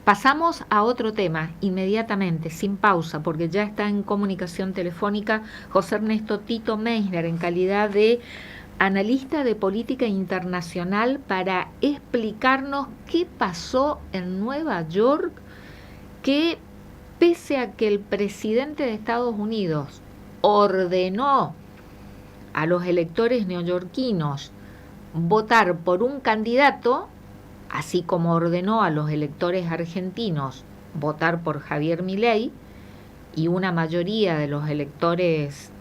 Pasamos a otro tema inmediatamente, sin pausa, porque ya está en comunicación telefónica José Ernesto Tito Meissner en calidad de analista de política internacional para explicarnos qué pasó en Nueva York, que pese a que el presidente de Estados Unidos ordenó a los electores neoyorquinos votar por un candidato, así como ordenó a los electores argentinos votar por Javier Milei, y una mayoría de los electores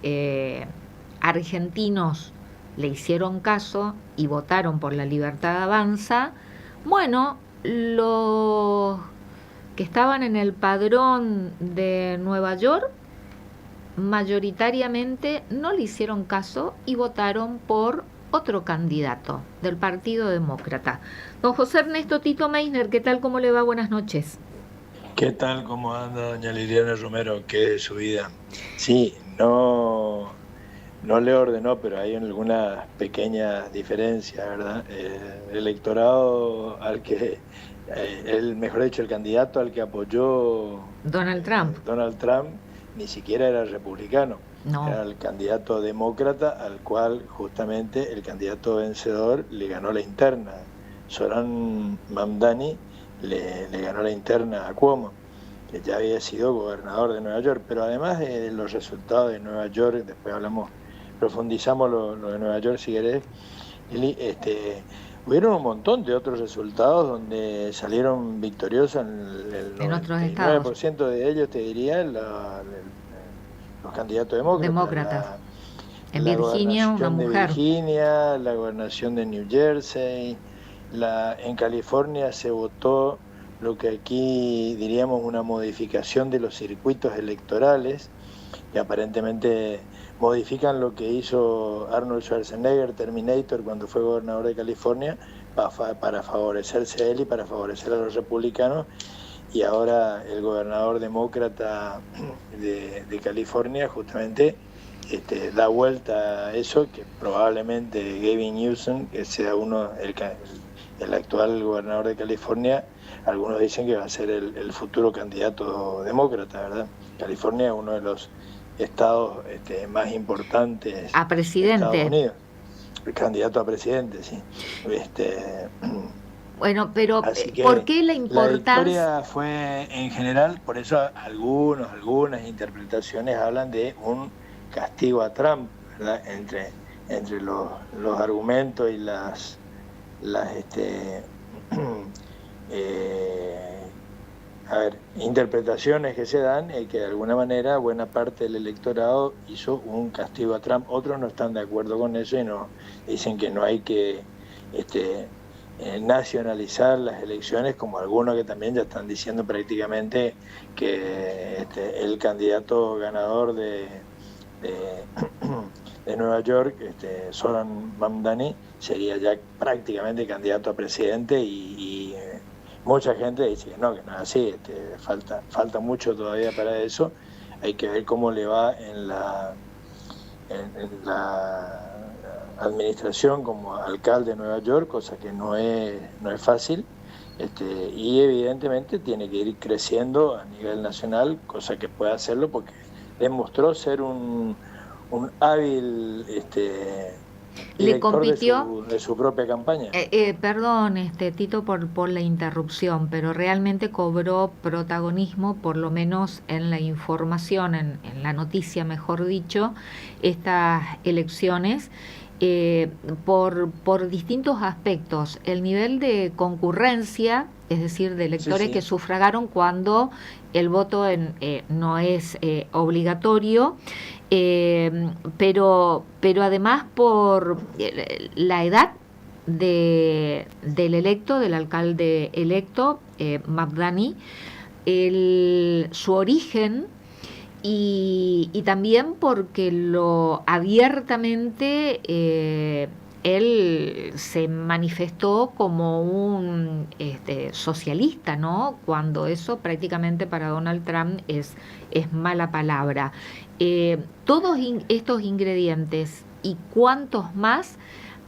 argentinos le hicieron caso y votaron por La Libertad Avanza, bueno, los que estaban en el padrón de Nueva York mayoritariamente no le hicieron caso y votaron por otro candidato del Partido Demócrata. Don José Ernesto Tito Meissner, ¿qué tal? ¿Cómo le va? Buenas noches. ¿Qué tal? ¿Cómo anda doña Liliana Romero? ¿Qué de su vida? Sí, no le ordenó, pero hay algunas pequeñas diferencias, ¿verdad? El electorado mejor dicho, el candidato al que apoyó Donald Trump. Donald Trump, ni siquiera era republicano. No. Era el candidato demócrata al cual justamente el candidato vencedor le ganó la interna. Zoran Mamdani le ganó la interna a Cuomo, que ya había sido gobernador de Nueva York. Pero además de los resultados de Nueva York, después profundizamos lo de Nueva York si querés, hubieron un montón de otros resultados donde salieron victoriosos el en otros estados. 99% de ellos, te diría, los candidatos demócratas. En Virginia, una mujer. De Virginia, la gobernación de New Jersey, en California se votó lo que aquí diríamos una modificación de los circuitos electorales, que aparentemente modifican lo que hizo Arnold Schwarzenegger, Terminator, cuando fue gobernador de California, para favorecerse a él y para favorecer a los republicanos. Y ahora el gobernador demócrata de California justamente da vuelta a eso, que probablemente Gavin Newsom, que sea el actual gobernador de California, algunos dicen que va a ser el futuro candidato demócrata, ¿verdad? California es uno de los estados más importantes a presidente. de Estados Unidos. El candidato a presidente, sí. Bueno, pero ¿por qué la importancia? La historia fue en general, por eso algunas interpretaciones hablan de un castigo a Trump, ¿verdad? Entre los argumentos y las interpretaciones que se dan, que de alguna manera buena parte del electorado hizo un castigo a Trump. Otros no están de acuerdo con eso y dicen que no hay que nacionalizar las elecciones, como algunos que también ya están diciendo prácticamente que el candidato ganador de Nueva York, Zoran Mamdani, sería ya prácticamente candidato a presidente y mucha gente dice que no es así, falta mucho todavía para eso. Hay que ver cómo le va en la administración como alcalde de Nueva York, cosa que no es fácil, y evidentemente tiene que ir creciendo a nivel nacional, cosa que puede hacerlo porque demostró ser un hábil le compitió de su propia campaña. Perdón, Tito, por la interrupción, pero realmente cobró protagonismo, por lo menos en la información, en la noticia, mejor dicho, estas elecciones, por distintos aspectos. El nivel de concurrencia, es decir, de electores que sufragaron cuando el voto no es obligatorio, pero además por la edad del electo, del alcalde electo, Mamdani, su origen, y también porque lo abiertamente él se manifestó como un socialista, ¿no? Cuando eso prácticamente para Donald Trump es mala palabra. Todos estos ingredientes y cuantos más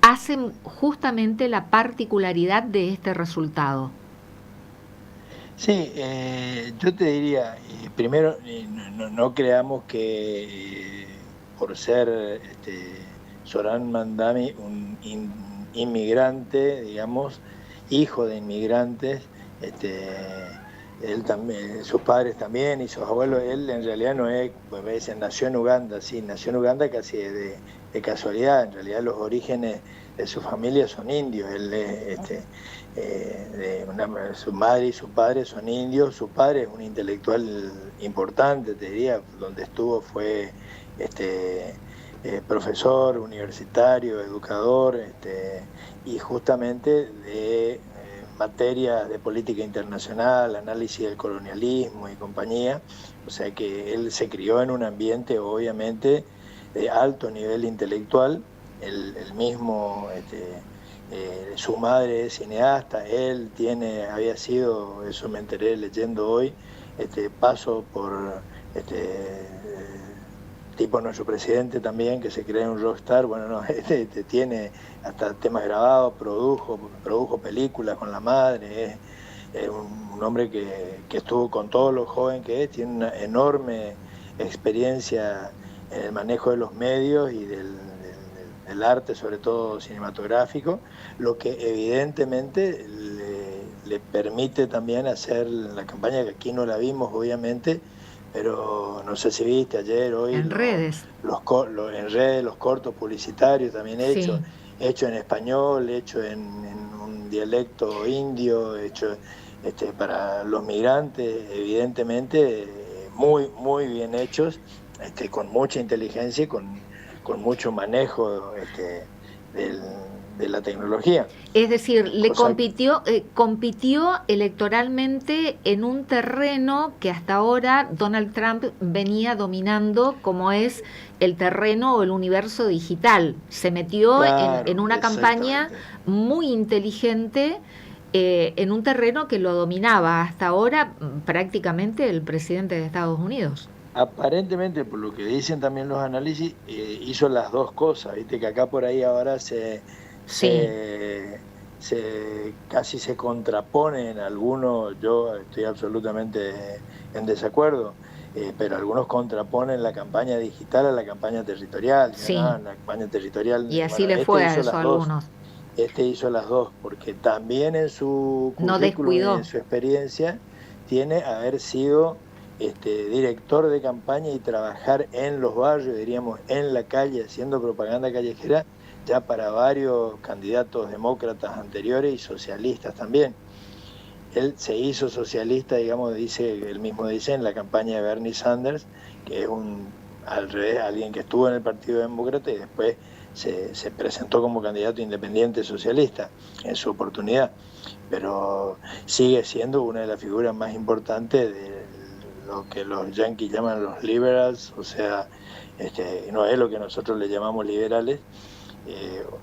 hacen justamente la particularidad de este resultado. Sí, yo te diría, primero, no creamos que por ser Zoran Mandami un inmigrante, digamos, hijo de inmigrantes, él también, sus padres también y sus abuelos, él en realidad no es, pues me dicen, nació en Uganda, sí, nació en Uganda casi de casualidad, en realidad los orígenes de su familia son indios, él es, su madre y su padre son indios, su padre es un intelectual importante, te diría, donde estuvo fue profesor universitario, educador, y justamente de materias de política internacional, análisis del colonialismo y compañía, o sea que él se crió en un ambiente obviamente de alto nivel intelectual, el mismo... su madre es cineasta, él había sido, eso me enteré leyendo hoy, paso por tipo nuestro presidente también, que se cree un rockstar, bueno, no, tiene hasta temas grabados, produjo películas con la madre, es un hombre que estuvo con todos los jóvenes que es, tiene una enorme experiencia en el manejo de los medios y del arte, sobre todo cinematográfico, lo que evidentemente le permite también hacer la campaña, que aquí no la vimos obviamente, pero no sé si viste ayer, hoy, En redes, en redes, los cortos publicitarios también hechos, sí. hecho en español, hecho en un dialecto indio, hecho para los migrantes, evidentemente muy bien hechos, con mucha inteligencia y con mucho manejo del, de la tecnología. Es decir, le Cosa, compitió electoralmente en un terreno que hasta ahora Donald Trump venía dominando, como es el terreno o el universo digital. Se metió en claro, una campaña exactamente. muy inteligente en un terreno que lo dominaba hasta ahora prácticamente el presidente de Estados Unidos. Aparentemente, por lo que dicen también los análisis, hizo las dos cosas. Viste que acá por ahí ahora Sí, casi se contraponen algunos, yo estoy absolutamente en desacuerdo, pero algunos contraponen la campaña digital a la campaña territorial. Dicen, sí. ah, la campaña territorial, Y así bueno, le fue a eso a algunos. este hizo las dos, porque también en su No currículum y en descuidó. su experiencia tiene haber sido director de campaña y trabajar en los barrios, diríamos, en la calle, haciendo propaganda callejera, ya para varios candidatos demócratas anteriores y socialistas también. Él se hizo socialista, digamos, él mismo dice, en la campaña de Bernie Sanders, que es al revés, alguien que estuvo en el Partido Demócrata y después se presentó como candidato independiente socialista en su oportunidad, pero sigue siendo una de las figuras más importantes de lo que los yanquis llaman los liberals, o sea, no es lo que nosotros le llamamos liberales,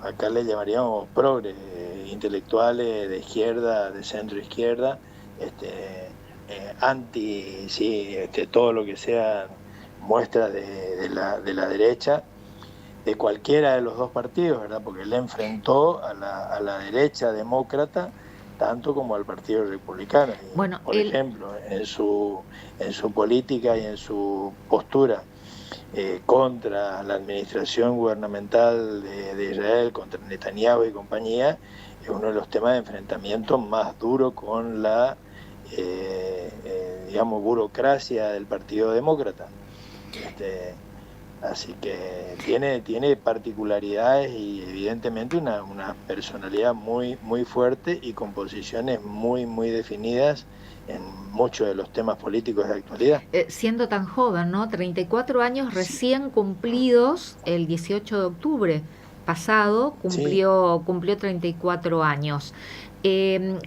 acá le llamaríamos progres, intelectuales de izquierda, de centro izquierda, anti, sí, todo lo que sea muestras de la derecha, de cualquiera de los dos partidos, ¿verdad? Porque él enfrentó a la derecha demócrata tanto como al Partido Republicano. Y, Bueno, por él, ejemplo, en su política y en su postura contra la administración gubernamental de Israel, contra Netanyahu y compañía, es uno de los temas de enfrentamiento más duro con la, digamos, burocracia del Partido Demócrata. Este, Así que tiene particularidades y evidentemente una personalidad muy fuerte y con posiciones muy definidas en muchos de los temas políticos de actualidad. siendo tan joven, ¿no? 34 años Sí, recién cumplidos el 18 de octubre pasado, sí. cumplió 34 años.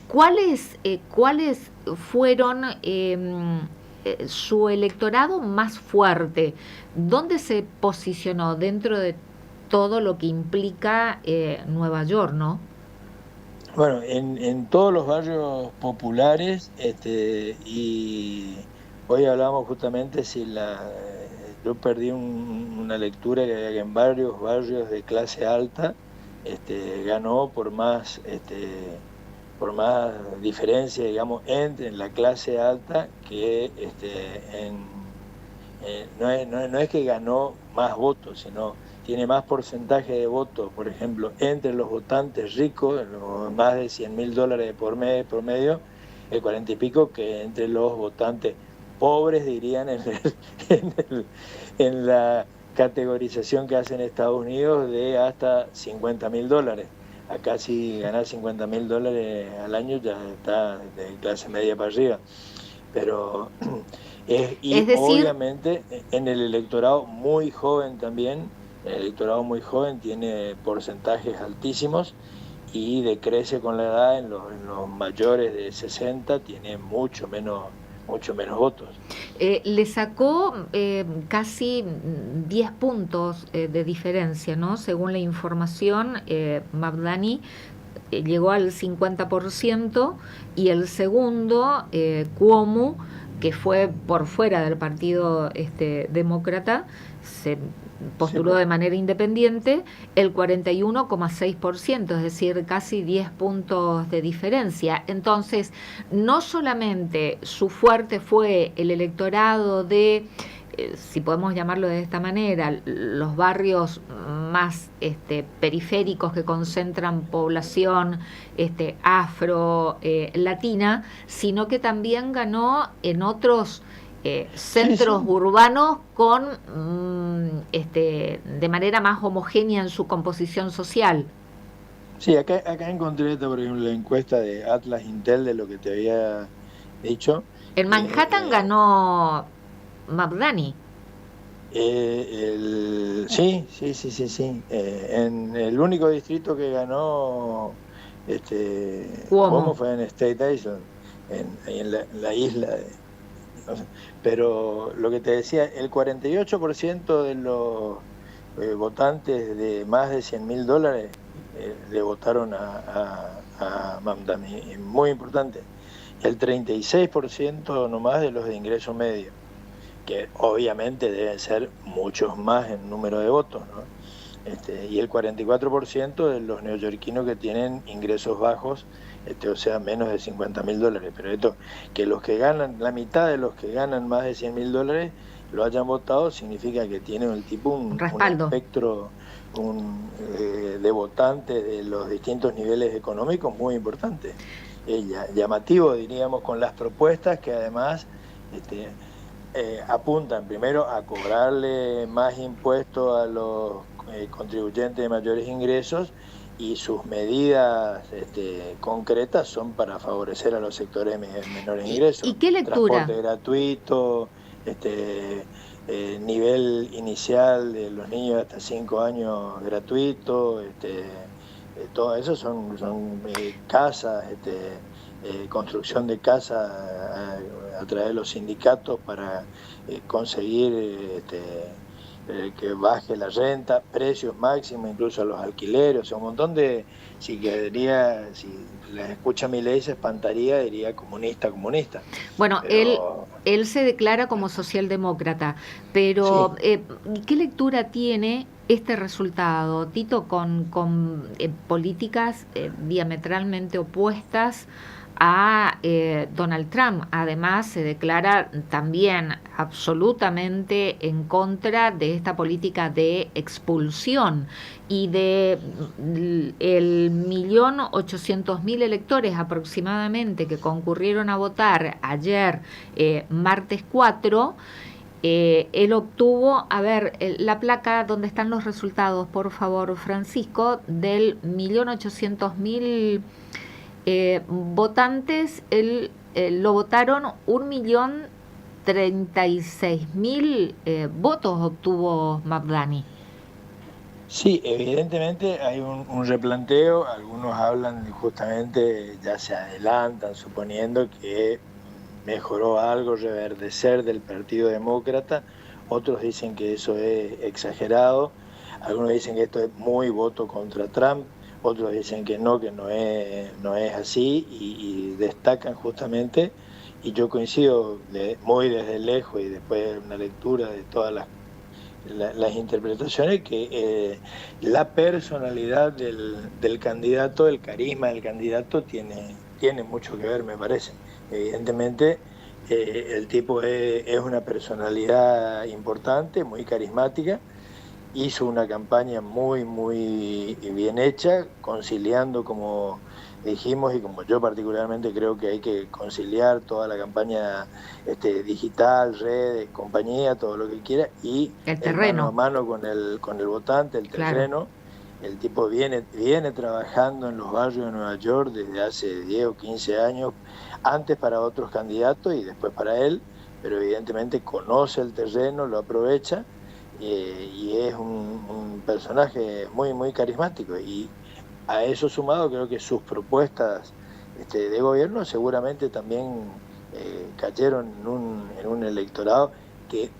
¿Cuáles fueron su electorado más fuerte? ¿Dónde se posicionó dentro de todo lo que implica Nueva York, ¿no? Bueno, en todos los barrios populares, y hoy hablábamos justamente si yo perdí una lectura que había que en varios barrios de clase alta, ganó por más, por más diferencia, digamos, entre la clase alta que no es que ganó más votos, sino tiene más porcentaje de votos, por ejemplo, entre los votantes ricos, los más de $100.000 por mes promedio, el 40 y pico, que entre los votantes pobres, dirían, en, el, en la categorización que hace en Estados Unidos de hasta $50.000. Acá si ganar $50.000 al año ya está de clase media para arriba. Pero Es y decir, obviamente en el electorado muy joven también, el electorado muy joven tiene porcentajes altísimos y decrece con la edad. En los mayores de 60 tiene mucho menos votos. le sacó casi 10 puntos de diferencia, ¿no? Según la información, Mamdani llegó al 50% y el segundo, Cuomo, que fue por fuera del partido demócrata, se Sí, postuló de manera independiente, el 41,6%, es decir, casi 10 puntos de diferencia. Entonces, no solamente su fuerte fue el electorado de, si podemos llamarlo de esta manera, los barrios más periféricos que concentran población afro latina, sino que también ganó en otros centros sí. urbanos con de manera más homogénea en su composición social. Sí, acá encontré, por ejemplo, la encuesta de Atlas Intel de lo que te había dicho. En Manhattan Eh, ganó Mamdani. sí, sí, sí, sí, sí. En el único distrito que ganó Cuomo Cuomo. fue en State Island, ahí en la isla. No sé. Pero lo que te decía, el 48% de los votantes de más de $100.000 le votaron a Mamdani, y muy importante. El 36% nomás de los de ingreso medio, que obviamente deben ser muchos más en número de votos, ¿no? Y el 44% de los neoyorquinos que tienen ingresos bajos, o sea, menos de $50.000. Pero esto, que los que ganan, la mitad de los que ganan más de $100.000 lo hayan votado, significa que tiene el tipo Un un respaldo. espectro de votantes de los distintos niveles económicos muy importante. Llamativo, diríamos, con las propuestas que además apuntan primero a cobrarle más impuestos a los contribuyentes de mayores ingresos, y sus medidas concretas son para favorecer a los sectores de menores ¿Y ingresos. qué lectura? Transporte gratuito, nivel inicial de los niños hasta 5 años gratuito, todo eso son casas, construcción de casas a través de los sindicatos para conseguir que baje la renta, precios máximos, incluso a los alquileres, o sea, un montón de, si les escucha Milei se espantaría, diría comunista, comunista, Bueno, pero él se declara como socialdemócrata, sí. pero ¿qué lectura tiene este resultado, Tito, con políticas diametralmente opuestas a Donald Trump? Además, se declara también absolutamente en contra de esta política de expulsión y de el 1.800.000 electores aproximadamente que concurrieron a votar ayer, martes 4. Él obtuvo, a ver, la placa donde están los resultados, por favor, Francisco, del 1.800.000 votantes. Él lo votaron 1.036.000 votos obtuvo Mamdani. Sí, evidentemente hay un replanteo. Algunos hablan justamente, ya se adelantan suponiendo que mejoró algo, reverdecer del Partido Demócrata. Otros dicen que eso es exagerado. Algunos dicen que esto es muy voto contra Trump. Otros dicen que no es así, y destacan justamente, y yo coincido muy desde lejos y después de una lectura de todas las las interpretaciones que la personalidad del candidato, el carisma del candidato tiene mucho que ver, me parece. Evidentemente, el tipo es una personalidad importante, muy carismática, hizo una campaña muy, muy bien hecha, conciliando, como dijimos, y como yo particularmente creo que hay que conciliar toda la campaña digital, redes, compañía, todo lo que quiera, y El el mano a terreno, mano con el votante, el claro. terreno. El tipo viene trabajando en los barrios de Nueva York desde hace 10 o 15 años, antes para otros candidatos y después para él, pero evidentemente conoce el terreno, lo aprovecha, y es un personaje muy, muy carismático. Y a eso sumado, creo que sus propuestas de gobierno seguramente también cayeron en un electorado que,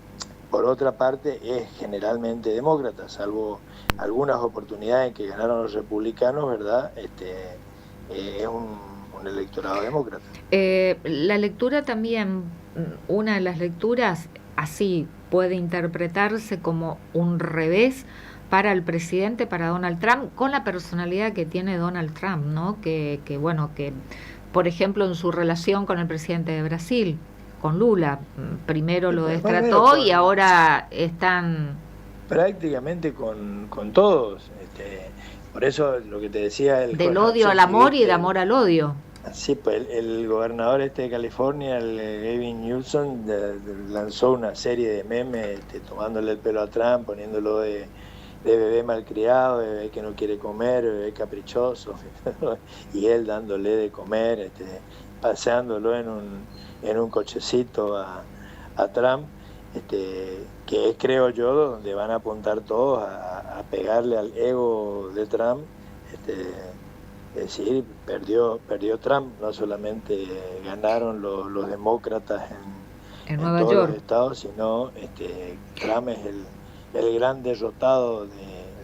por otra parte, es generalmente demócrata, salvo algunas oportunidades en que ganaron los republicanos, ¿verdad? Es un electorado demócrata. La lectura también, una de las lecturas así puede interpretarse como un revés para el presidente, para Donald Trump, con la personalidad que tiene Donald Trump, ¿no? Bueno, que por ejemplo en su relación con el presidente de Brasil, con Lula, primero lo Bueno, destrató y ahora están prácticamente con todos. Por eso lo que te decía, del odio al amor y del amor al odio. Sí, pues el gobernador de California, el Gavin Newsom, lanzó una serie de memes tomándole el pelo a Trump, poniéndolo de bebé malcriado, de bebé que no quiere comer, de bebé caprichoso, y él dándole de comer, paseándolo en un cochecito a Trump, que es, creo yo, donde van a apuntar todos a pegarle al ego de Trump. Es decir, perdió Trump, no solamente ganaron los demócratas En en Nueva todos los York. estados, sino Trump es el gran derrotado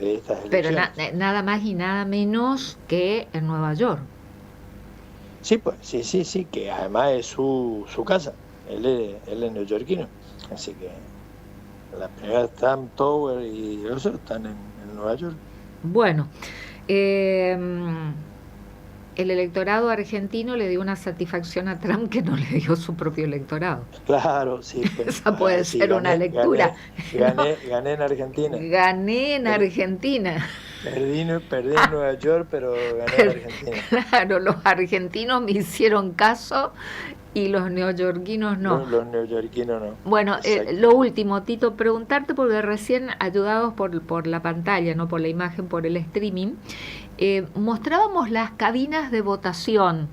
de estas Pero elecciones. nada más y nada menos que en Nueva York. Sí, pues, sí, que además es su casa, él es neoyorquino, así que las primeras Trump Tower y eso están en Nueva York. Bueno, eh, el electorado argentino le dio una satisfacción a Trump que no le dio su propio electorado. Claro, sí, pues, Esa puede sí, ser una lectura. ¿No? gané en Argentina. Gané en Argentina. Perdí en Nueva York, pero gané en Argentina. Claro, los argentinos me hicieron caso y los neoyorquinos no. Los neoyorquinos no. Bueno, Exacto. lo último, Tito, preguntarte, porque recién ayudados por la pantalla, no por la imagen, por el streaming, mostrábamos las cabinas de votación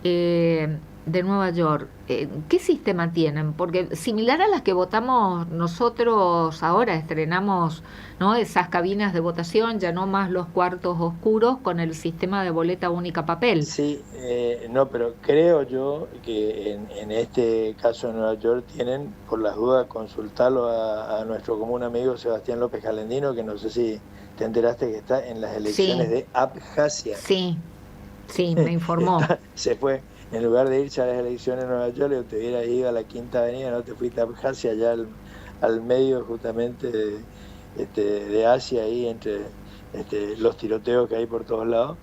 de Nueva York. ¿Qué sistema tienen? Porque similar a las que votamos nosotros ahora, estrenamos, ¿no?, esas cabinas de votación, ya no más los cuartos oscuros con el sistema de boleta única papel. Sí, no, pero creo yo que en este caso de Nueva York tienen, por las dudas, consultarlo a nuestro común amigo Sebastián López Calendino, que no sé si te enteraste que está en las elecciones Sí, de Abjasia. sí, sí, me informó. Se fue, en lugar de irse a las elecciones de Nueva York, te hubiera ido a la Quinta Avenida, no te fuiste a Abjasia, allá al medio justamente de Asia, ahí entre los tiroteos que hay por todos lados.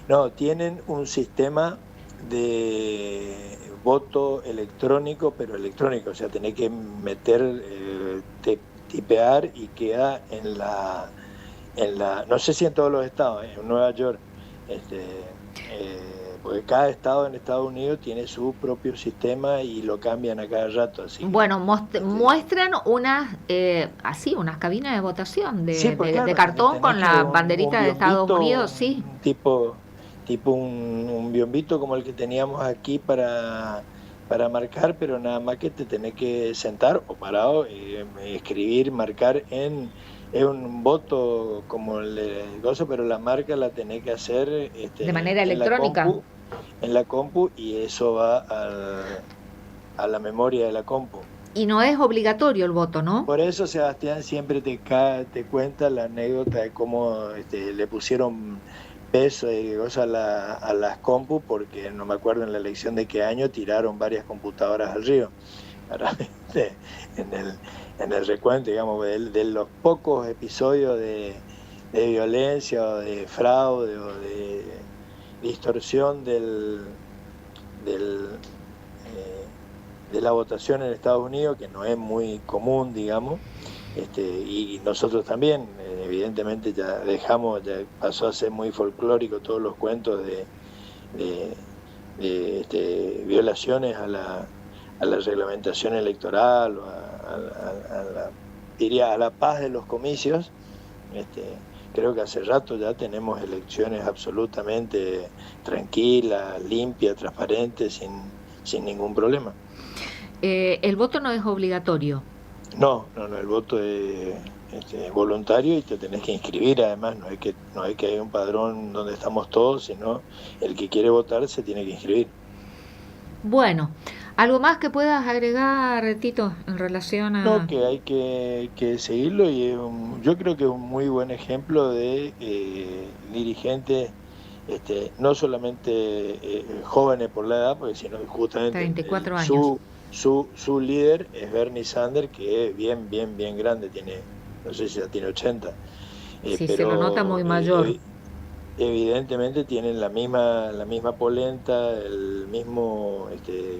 No, tienen un sistema de voto electrónico, pero electrónico, o sea, tenés que meter, tipear y queda no sé si en todos los estados, en Nueva York, porque cada estado en Estados Unidos tiene su propio sistema y lo cambian a cada rato, así que... Bueno, muestran unas, así, unas cabinas de votación Sí, pues de claro, cartón tenés con que la un banderita de Estados biombito, Unidos, sí. un tipo un biombito como el que teníamos aquí para marcar, pero nada más que te tenés que sentar o parado, escribir, marcar es un voto como el de gozo, pero la marca la tenés que hacer De manera en electrónica. en la compu, y eso va a la memoria de la compu. Y no es obligatorio el voto, ¿no? Por eso Sebastián siempre te cuenta la anécdota de cómo le pusieron peso y cosas a las compu, porque no me acuerdo en la elección de qué año tiraron varias computadoras al río. en el recuento, digamos, de los pocos episodios de violencia o de fraude o de distorsión de la votación en Estados Unidos, que no es muy común, digamos, y nosotros también, evidentemente ya pasó a ser muy folclórico todos los cuentos de violaciones a la reglamentación electoral, o diría a la paz de los comicios. Creo que hace rato ya tenemos elecciones absolutamente tranquilas, limpias, transparentes, sin ningún problema. ¿El voto no es obligatorio? No, el voto es voluntario y te tenés que inscribir. Además, no hay que haya un padrón donde estamos todos, sino el que quiere votar se tiene que inscribir. Bueno, ¿algo más que puedas agregar, Tito, en relación a...? No, que hay que seguirlo, y yo creo que es un muy buen ejemplo de dirigentes, no solamente jóvenes por la edad, porque sino justamente 34 años. Su líder es Bernie Sanders, que es bien grande, no sé si ya tiene 80. Sí, pero se lo nota muy mayor. Evidentemente tienen la misma polenta, el mismo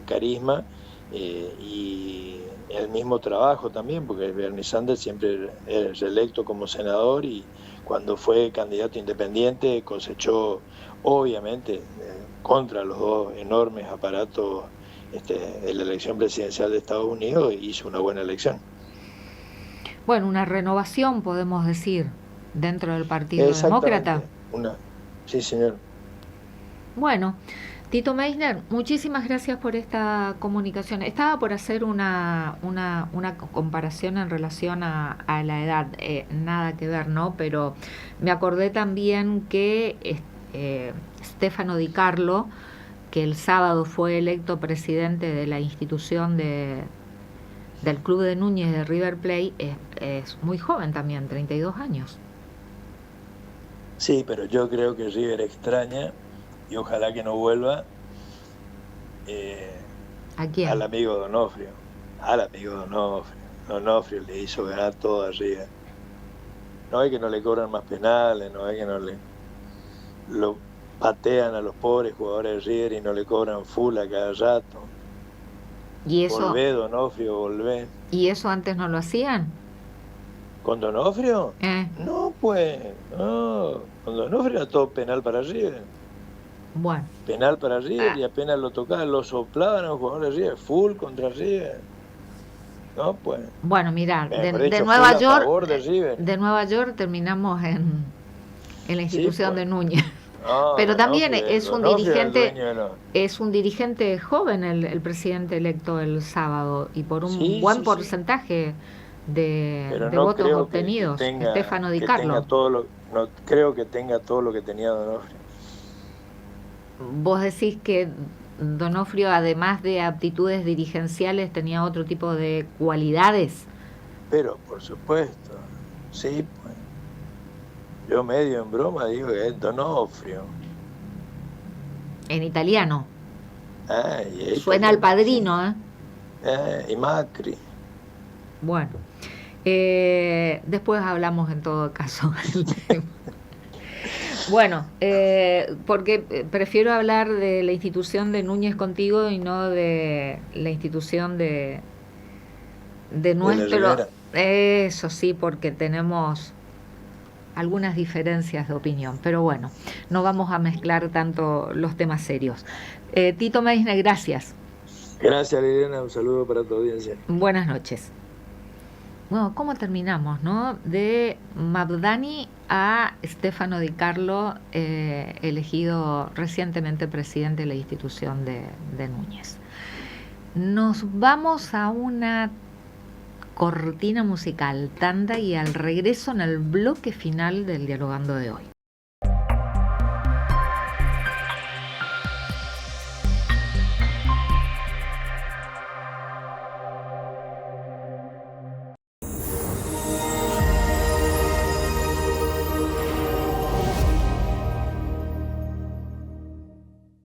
carisma, y el mismo trabajo también, porque Bernie Sanders siempre es reelecto como senador, y cuando fue candidato independiente cosechó, obviamente, contra los dos enormes aparatos de la elección presidencial de Estados Unidos, hizo una buena elección. Bueno, una renovación, podemos decir, dentro del Partido Demócrata. Sí, señor. Bueno, Tito Meissner, muchísimas gracias por esta comunicación. Estaba por hacer una comparación en relación a la edad, nada que ver, ¿no? Pero me acordé también que Stefano Di Carlo, que el sábado fue electo presidente de la institución del Club de Núñez de River Plate, es muy joven también, 32 años. Sí, pero yo creo que River extraña, y ojalá que no vuelva, ¿A quién? al amigo Donofrio. Donofrio le hizo ganar todo a River. No es que no le cobran más penales, no es que no lo patean a los pobres jugadores de River y no le cobran full a cada rato. ¿Y eso? Volvé, Donofrio, volvé. ¿Y eso antes no lo hacían? ¿Con Donofrio? No, pues, no. Con Donofrio era todo penal para River. Bueno. Penal para River, y apenas lo tocaban, lo soplaban a los jugadores de River, full contra River. No, pues. Bueno, mirá, de Nueva York, de Nueva York terminamos en la institución, sí, pues, de Núñez. No, pero también es un dirigente joven el presidente electo el sábado, y por un buen porcentaje de votos obtenidos, Stefano Di Carlo. No creo que tenga todo lo que tenía Donofrio. Vos decís que Donofrio, además de aptitudes dirigenciales, tenía otro tipo de cualidades. Pero por supuesto, sí, pues. Yo medio en broma digo que es Donofrio. En italiano. Suena al Padrino, y Macri. Bueno, después hablamos en todo caso del tema. Bueno, porque prefiero hablar de la institución de Núñez contigo y no de la institución de nuestro... Eso sí, porque tenemos algunas diferencias de opinión, pero bueno, no vamos a mezclar tanto los temas serios. Tito Meissner, gracias. Gracias, Liliana, un saludo para tu audiencia. Buenas noches. Bueno, ¿cómo terminamos, no? De Mamdani a Stefano Di Carlo, elegido recientemente presidente de la institución de Núñez. Nos vamos a una cortina musical, tanda, y al regreso en el bloque final del Dialogando de hoy.